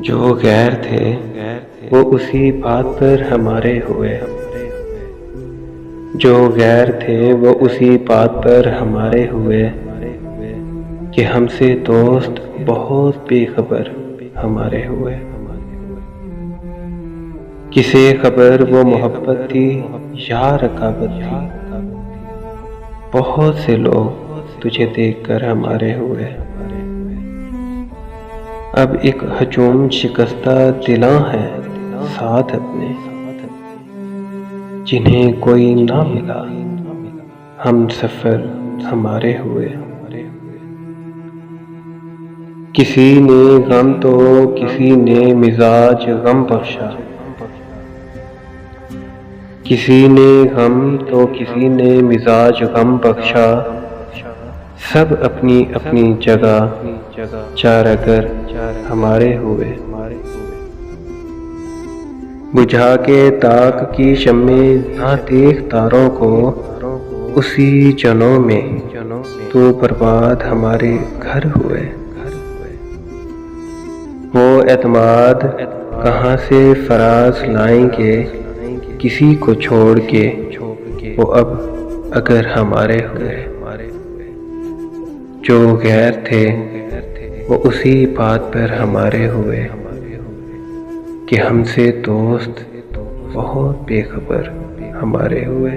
जो गैर थे वो उसी बात पर हमारे हुए। जो गैर थे वो उसी बात पर हमारे हुए कि हमसे दोस्त बहुत बेखबर हमारे हुए। किसे खबर वो मोहब्बत थी या रकाबत थी, बहुत से लोग तुझे देखकर हमारे हुए। अब एक हजूम शिकस्ता दिलां है साथ अपने, जिन्हें कोई ना मिला हम सफर हमारे हुए। किसी ने गम तो किसी ने मिजाज गम बख्शा, किसी ने गम तो किसी ने मिजाज गम बख्शा। सब अपनी अपनी जगह चारागर हमारे हुए। बुझा के ताक की शम्में ना देख तारों को, उसी जनों में तो बर्बाद हमारे घर हुए। वो एतमाद कहाँ से फराज लाएंगे किसी को छोड़ के, वो अब अगर हमारे हुए। जो गैर थे वो उसी बात पर हमारे हुए कि हमसे दोस्त बहुत बेखबर हमारे हुए।